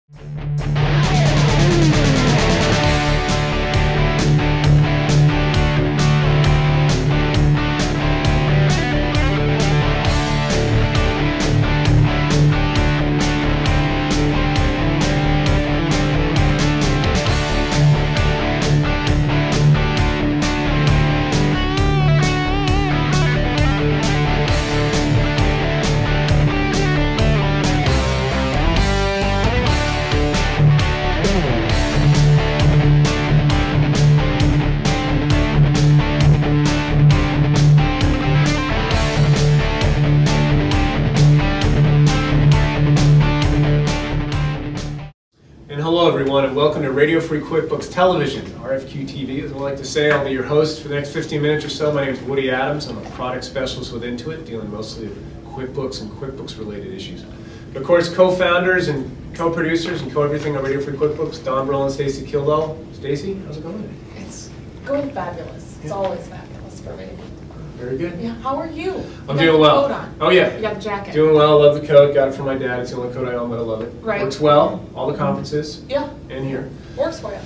Hello everyone, and welcome to Radio Free QuickBooks Television, RFQ-TV, as I like to say. I'll be your host for the next 15 minutes or so. My name is Woody Adams. I'm a product specialist with Intuit, dealing mostly with QuickBooks and QuickBooks-related issues. But of course, co-founders and co-producers and co-everything on Radio Free QuickBooks, Brolin, Stacy, Kildal. Stacy, how's it going? It's going fabulous. It's always fabulous for me. Very good. Yeah. How are you? I'm doing well. Coat on. Oh yeah. You got the jacket. Doing well. Love the coat. Got it from my dad. It's the only coat I own, but I love it. Right. Works well. All the conferences. Yeah. And here. Works for you.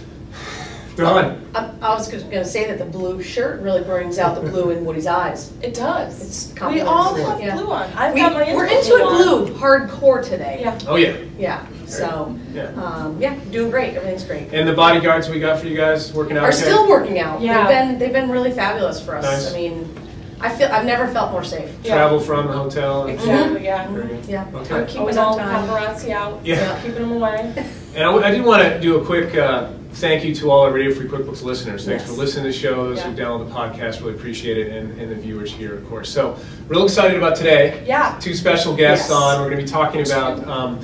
Done. I was going to say that the blue shirt really brings out the blue in Woody's eyes. It does. It's we all have blue on. I've got my we're into it blue hardcore today. Yeah. Oh yeah. Yeah. So yeah, doing great. Everything's great. And the bodyguards we got for you guys working out are still working out. Yeah. They've been really fabulous for us. Nice. I mean, I've never felt more safe. Yeah. Travel from the hotel. Exactly. Yeah. Yeah. Okay. I'm keeping Always on all time. paparazzi out. Yeah. Keeping them away. And I did want to do a quick thank you to all our Radio Free QuickBooks listeners. Thanks for listening to the show, those who download the podcast, really appreciate it, and the viewers here, of course. So, real excited about today. Yeah. Two special guests on. We're going to be talking about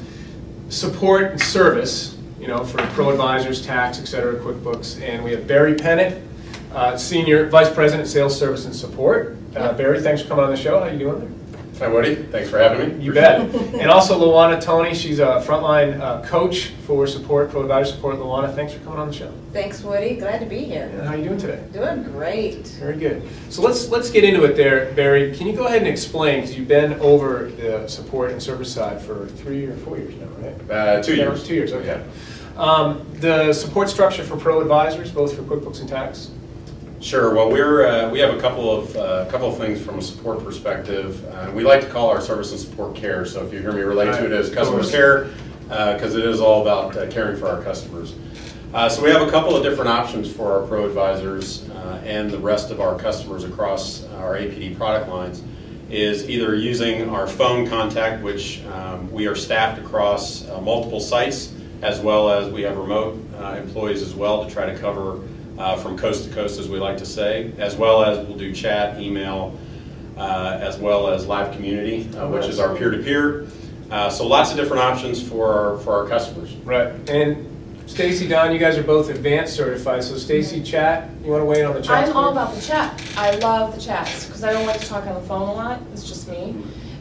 support and service, for ProAdvisors, tax, etc., QuickBooks. And we have Barry Pennett, Senior Vice President, Sales, Service, and Support. Barry, thanks for coming on the show. How you doing there? Hi, Woody. Thanks for having me. You bet. And also Luana, Toney. She's a frontline coach for support, ProAdvisor support. Luana, thanks for coming on the show. Thanks, Woody. Glad to be here. And how are you doing today? Doing great. Very good. So let's get into it there, Barry. Can you go ahead and explain, because you've been over the support and service side for 3 or 4 years now, right? 2 years. 2 years, okay. Yeah. The support structure for ProAdvisors, both for QuickBooks and tax? Sure. Well, we have a couple of things from a support perspective. We like to call our service and support care. So if you hear me relate to it as customer care, because it is all about caring for our customers. So we have a couple of different options for our ProAdvisors and the rest of our customers across our APD product lines. Is either using our phone contact, which we are staffed across multiple sites, as well as we have remote employees as well to try to cover from coast to coast, as we like to say, as well as we'll do chat, email, as well as live community, which is our peer-to-peer. So lots of different options for our customers. Right. And Stacy, Don, you guys are both advanced certified. So Stacy, chat, you want to weigh in on the chat? I'm all about the chat. I love the chats because I don't like to talk on the phone a lot. It's just me.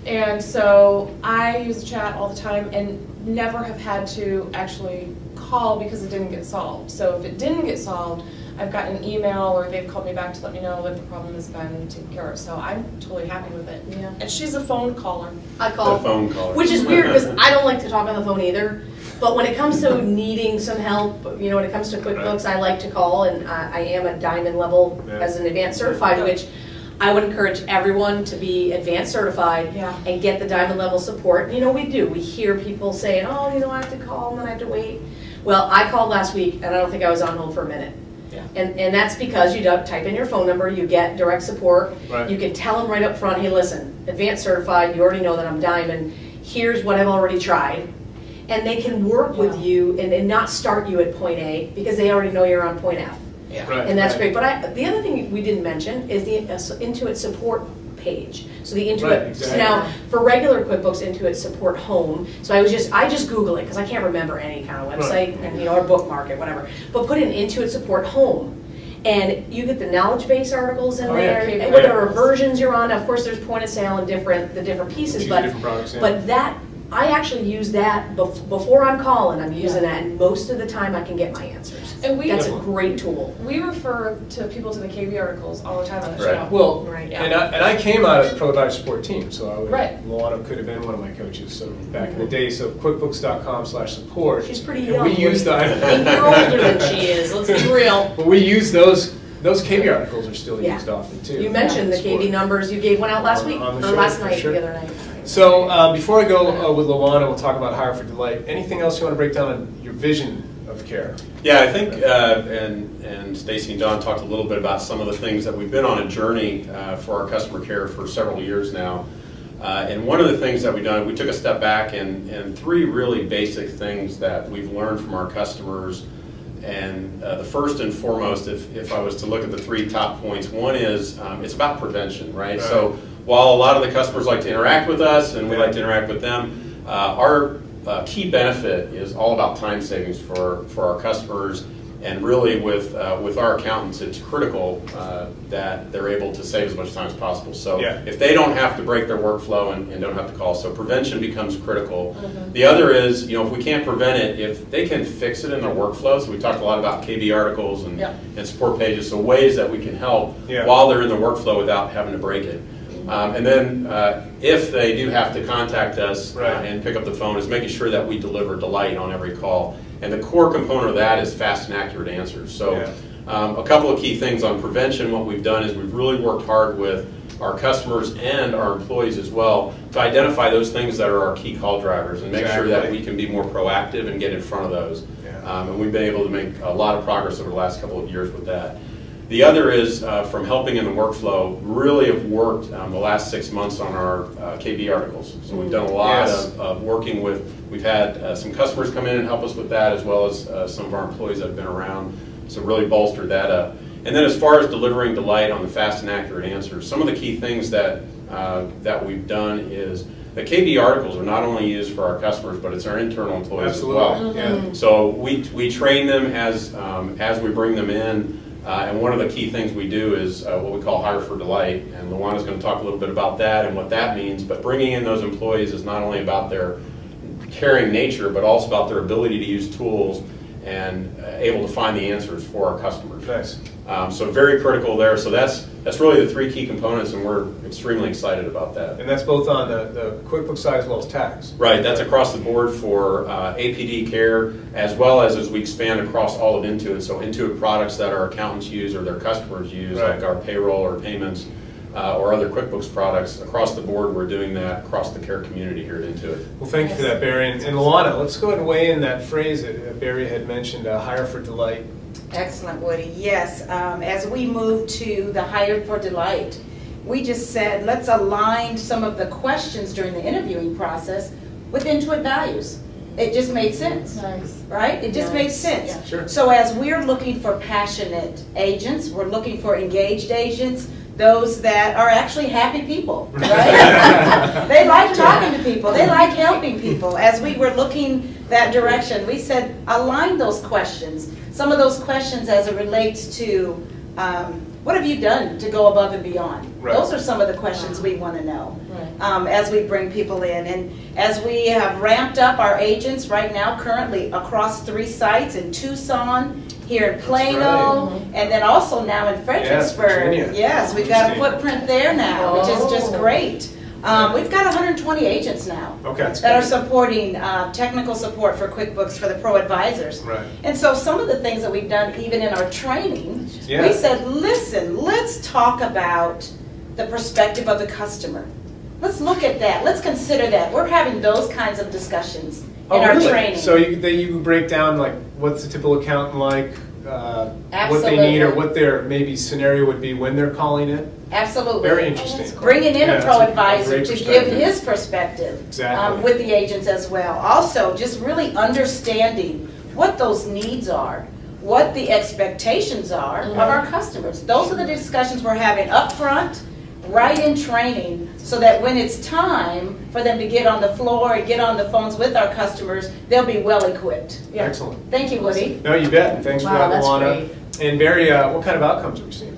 And so I use the chat all the time and never have had to actually call because it didn't get solved. So if it didn't get solved, I've gotten an email or they've called me back to let me know that the problem has been taken care of. So I'm totally happy with it. Yeah. And she's a phone caller. I call. The phone caller. Which is weird because I don't like to talk on the phone either. But when it comes to needing some help, when it comes to QuickBooks, I like to call, and I am a diamond level as an advanced certified, which I would encourage everyone to be advanced certified and get the diamond level support. We do. We hear people saying, oh, I have to call and then I have to wait. Well, I called last week and I don't think I was on hold for a minute. Yeah. And that's because you type in your phone number, you get direct support. Right. You can tell them right up front, hey, listen, advanced certified, you already know that I'm diamond. Here's what I've already tried. And they can work with you and not start you at point A because they already know you're on point F. Yeah. Right, and that's great. But the other thing we didn't mention is the Intuit support page. So the Intuit, so now for regular QuickBooks, Intuit support home. So I just Google it because I can't remember any kind of website and or bookmark it, whatever. But put in Intuit support home. And you get the knowledge base articles in there, whatever versions you're on. Of course, there's point of sale and the different pieces, but different products, but that I actually use that before I'm calling. I'm using that, and most of the time I can get my answers. And that's a great tool. We refer to people to the KB articles all the time on the Right. show. Well, Right. and I came out of the ProAdvisors support team, so I would, Right. Luana could have been one of my coaches. So back in the day, so QuickBooks.com/support. She's pretty and young. we use the. You're older than she is. Let's be real. But we use those KB articles are still Yeah. used often too. You mentioned the KB numbers. You gave one out last week On the or show, last for night, sure. the other night. So before I go with Luana, we'll talk about Hire for Delight. Anything else you want to break down on your vision of care? Yeah, I think, and Stacy and John talked a little bit about some of the things that we've been on a journey for our customer care for several years now. And one of the things that we've done, we took a step back and three really basic things that we've learned from our customers. And the first and foremost, if I was to look at the three top points, one is it's about prevention, right? So while a lot of the customers like to interact with us and we like to interact with them, our key benefit is all about time savings for our customers. And really with our accountants, it's critical that they're able to save as much time as possible. So if they don't have to break their workflow and don't have to call, so prevention becomes critical. The other is, if we can't prevent it, if they can fix it in their workflow, so we talked a lot about KB articles and support pages, so ways that we can help while they're in the workflow without having to break it. And then if they do have to contact us and pick up the phone, is making sure that we deliver delight on every call. And the core component of that is fast and accurate answers. So a couple of key things on prevention. What we've done is we've really worked hard with our customers and our employees as well to identify those things that are our key call drivers and make sure that we can be more proactive and get in front of those. And we've been able to make a lot of progress over the last couple of years with that. The other is from helping in the workflow, really have worked the last 6 months on our KB articles. So we've done a lot of working with, we've had some customers come in and help us with that, as well as some of our employees that have been around, so really bolstered that up. And then as far as delivering delight on the fast and accurate answers, some of the key things that we've done is the KB articles are not only used for our customers, but it's our internal employees as well. So we train them as we bring them in. And one of the key things we do is what we call Hire for Delight, and Luana's going to talk a little bit about that and what that means, but bringing in those employees is not only about their caring nature, but also about their ability to use tools and able to find the answers for our customers. So very critical there. So that's really the three key components, and we're extremely excited about that. And that's both on the QuickBooks side as well as tax. Right, that's across the board for APD care, as well as we expand across all of Intuit. So Intuit products that our accountants use or their customers use, like our payroll or payments, or other QuickBooks products. Across the board, we're doing that across the care community here at Intuit. Well, thank you for that, Barry. And Luana, let's go ahead and weigh in that phrase that Barry had mentioned, Hire for Delight. Excellent, Woody. Yes, as we move to the Hire for Delight, we just said let's align some of the questions during the interviewing process with Intuit values. It just made sense, right? It just made sense. Yeah, sure. So as we're looking for passionate agents, we're looking for engaged agents, those that are actually happy people, right? They like talking to people. They like helping people. As we were looking that direction, we said align those questions. Some of those questions as it relates to what have you done to go above and beyond? Those are some of the questions we want to know as we bring people in. And as we have ramped up our agents right now, currently across 3 sites in Tucson, here in Plano, and then also now in Fredericksburg. Yes, we've got a footprint there now, which is just great. We've got 120 agents now that are supporting technical support for QuickBooks for the ProAdvisors. And so some of the things that we've done even in our training, we said, listen, let's talk about the perspective of the customer. Let's look at that. Let's consider that. We're having those kinds of discussions in our training. So you break down like what's the typical accountant like, what they need, or what their maybe scenario would be when they're calling in? Absolutely. Very interesting. Bringing in a ProAdvisor to give his perspective with the agents as well. Also, just really understanding what those needs are, what the expectations are of our customers. Those are the discussions we're having up front, right in training, so that when it's time for them to get on the floor and get on the phones with our customers, they'll be well equipped. Excellent. Thank you, Woody. No, you bet. And thanks for that, Luana. And Barry, what kind of outcomes are we seeing?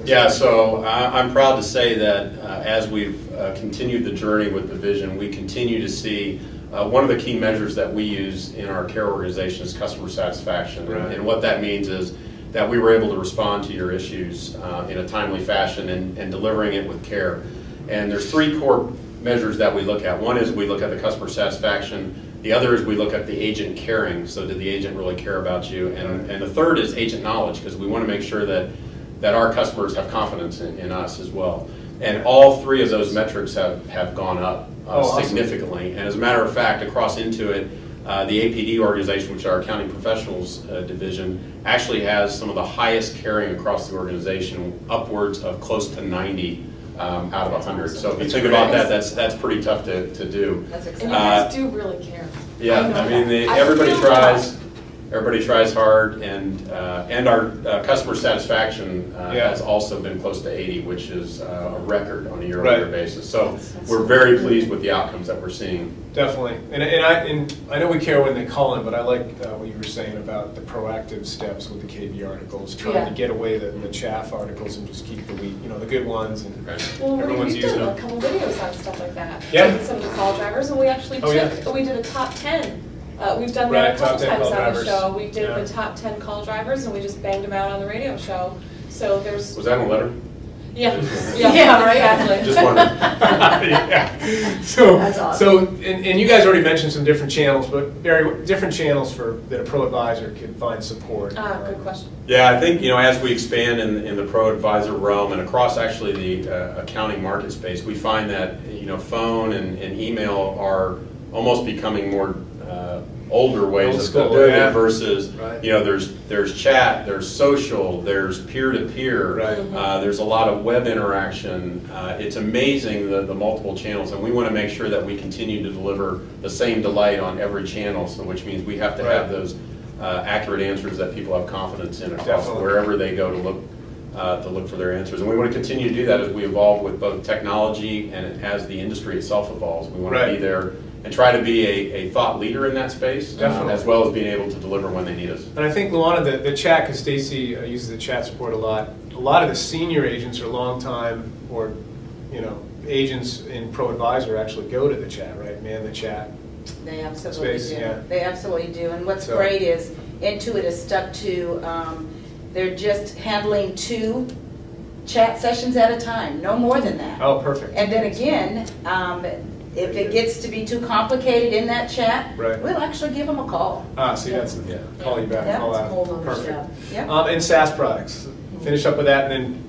Yeah, so I'm proud to say that as we've continued the journey with the vision, we continue to see one of the key measures that we use in our care organization is customer satisfaction. Right. And what that means is that we were able to respond to your issues in a timely fashion and delivering it with care. And there's 3 core measures that we look at. One is we look at the customer satisfaction. The other is we look at the agent caring. So did the agent really care about you? And the third is agent knowledge, because we want to make sure that our customers have confidence in us as well. And all 3 of those metrics have gone up significantly. And as a matter of fact, across Intuit, the APD organization, which is our accounting professionals division, actually has some of the highest caring across the organization, upwards of close to 90 out of 100. So if you think about that, that's pretty tough to do. And you guys do really care. Yeah, I mean, everybody tries. Everybody tries hard, and our customer satisfaction has also been close to 80, which is a record on a year-over-year basis. So we're very pleased with the outcomes that we're seeing. Definitely, and I know we care when they call in, but I like what you were saying about the proactive steps with the KB articles, trying to get away the chaff articles and just keep the the good ones, and everyone's we've using done them. a couple videos on stuff like that. Yeah. With some of the call drivers, and we actually we did a top 10. We've done Right, that a couple top 10 times call on the drivers. show. We did the top 10 call drivers, and we just banged them out on the radio show. So there's. Was that in a letter? Yeah. Right. Exactly. Just wondering. Yeah. So, That's awesome. And you guys already mentioned some different channels, but different channels that a ProAdvisor can find support. Good question. Yeah, I think as we expand in the ProAdvisor realm and across actually the accounting market space, we find that phone and email are almost becoming more older ways of doing it versus there's chat, there's social, there's peer-to-peer, there's a lot of web interaction. It's amazing the multiple channels, and we want to make sure that we continue to deliver the same delight on every channel, so which means we have to have those accurate answers that people have confidence in across wherever they go to look for their answers. And we want to continue to do that as we evolve with both technology and as the industry itself evolves. We want to be there and try to be a thought leader in that space, as well as being able to deliver when they need us. And I think, Luana, the chat, because Stacy uses the chat support a lot of the senior agents are long-time or agents in ProAdvisor actually go to the chat, right? Man, the chat. They absolutely space, do. yeah. They absolutely do. And what's great is Intuit is stuck to, they're just handling 2 chat sessions at a time, no more than that. Oh, perfect. And then again, if it gets to be too complicated in that chat, we'll actually give them a call. See, that's call you back, call out. Perfect. Yeah. And SaaS products. Finish up with that, and then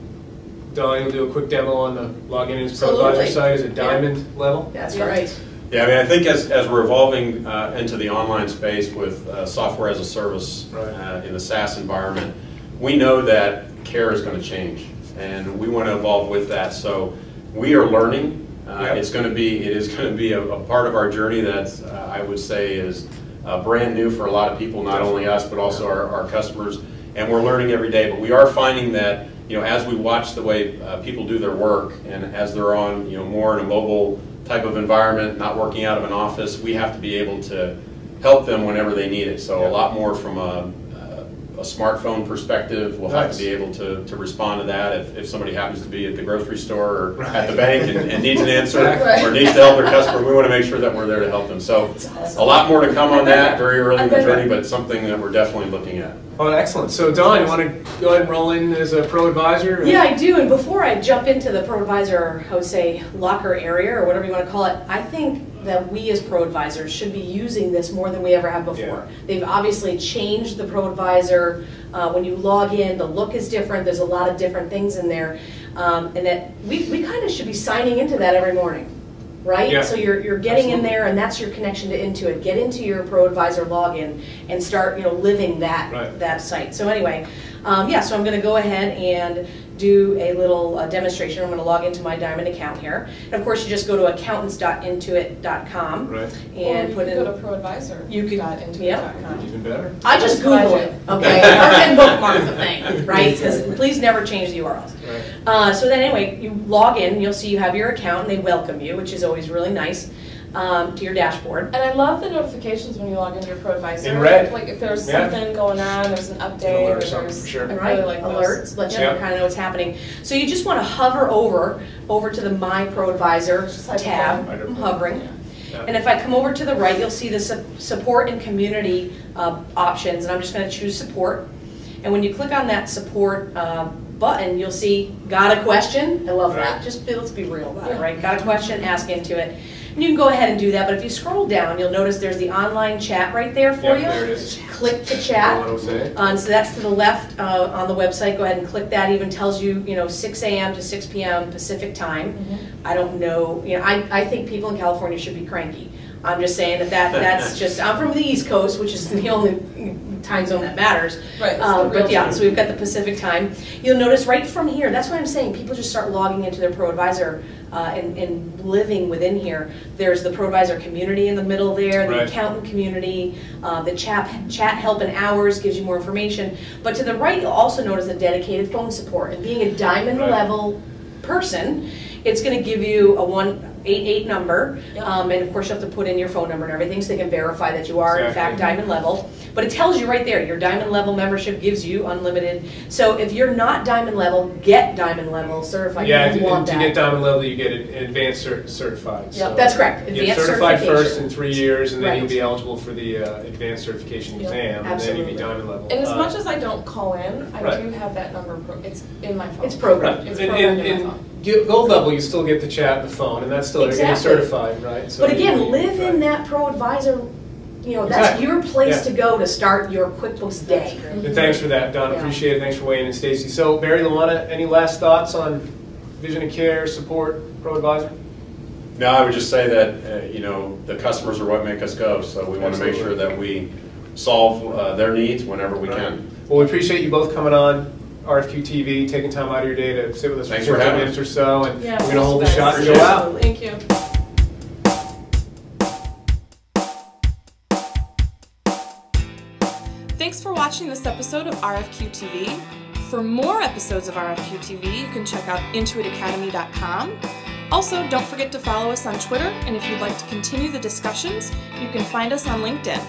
Don, you'll do a quick demo on the login into ProAdvisor site. Is it diamond level? That's right. Yeah, I mean, I think as we're evolving into the online space with software as a service in the SaaS environment, we know that care is going to change, and we want to evolve with that. So we are learning. It is going to be a part of our journey that I would say is brand new for a lot of people, not only us but also our customers. And we're learning every day. But we are finding that as we watch the way people do their work, and as they're on more in a mobile type of environment, not working out of an office, we have to be able to help them whenever they need it. So a lot more from a smartphone perspective, we'll have to be able to respond to that if somebody happens to be at the grocery store or at the bank and needs an answer or needs to help their customer. We want to make sure that we're there to help them. So a lot more to come on that very early in the journey, but something that we're definitely looking at. Oh, excellent. So Don, you want to go ahead and roll in as a ProAdvisor? Yeah, I do. And before I jump into the ProAdvisor, I would say, locker area or whatever you want to call it, I think that we as ProAdvisors should be using this more than we ever have before. They've obviously changed the ProAdvisor. When you log in, the look is different. There's a lot of different things in there. And that we kind of should be signing into that every morning. Right? Yeah. So you're getting in there, and that's your connection to Intuit. Get into your ProAdvisor login and start living that site. So anyway, so I'm going to go ahead and do a little demonstration. I'm going to log into my Diamond account here. And of course, you just go to accountants.intuit.com and put in. Go to ProAdvisor. You can Intuit.com. Even better. I just Google it, okay? Or can bookmark the thing, right? Because please never change the URLs. So then anyway, you log in, you'll see you have your account, and they welcome you, which is always really nice, to your dashboard. And I love the notifications when you log into your ProAdvisor. In red. Like if there's something going on, there's an update, or there's sure. I really like alerts, let you kind of know what's happening. So you just want to hover over to the My ProAdvisor tab. I'm hovering. Yeah. And if I come over to the right, you'll see the support and community options, and I'm just going to choose support. And when you click on that support button, you'll see got a question. I love that. Just let's be real about it, right? Got a question, ask into it. And you can go ahead and do that, but if you scroll down, you'll notice there's the online chat right there for you. There it is. Click to chat. So that's to the left on the website. Go ahead and click that. It even tells you, 6 a.m. to 6 p.m. Pacific time. I don't know. I think people in California should be cranky. I'm just saying that's just. I'm from the East Coast, which is the only time zone that matters. Right. But yeah, so we've got the Pacific time. You'll notice right from here. That's what I'm saying. People just start logging into their ProAdvisor and living within here. There's the ProAdvisor community in the middle there, the accountant community, the chat help and hours gives you more information. But to the right, you'll also notice the dedicated phone support. And being a diamond level person, it's going to give you a 188 number, and of course you have to put in your phone number and everything so they can verify that you are in fact diamond level. But it tells you right there, your diamond level membership gives you unlimited. So if you're not diamond level, get diamond level certified. Yeah, to get diamond level, you get advanced certified. So that's correct. Advanced get certified first in 3 years, and then you'll be eligible for the advanced certification exam, and then you'll be diamond level. And as much as I don't call in, I do have that number. It's in my phone. It's programmed. It's programmed in my phone. Gold level, you still get the chat and the phone, and that's still getting certified, right? So but again, live in that ProAdvisor. That's your place to go to start your QuickBooks day. And thanks for that, Don. Appreciate it. Thanks for weighing in, Stacy. So, Barry, Luana, any last thoughts on vision and care, support, ProAdvisor? No, I would just say that the customers are what make us go. So we want to make sure that we solve their needs whenever we can. Well, we appreciate you both coming on RFQ-TV, taking time out of your day to sit with us for 15 minutes or so, and we're going to hold the shot and go out. Thank you. Thanks for watching this episode of RFQ-TV. For more episodes of RFQ-TV, you can check out intuitacademy.com. Also, don't forget to follow us on Twitter, and if you'd like to continue the discussions, you can find us on LinkedIn.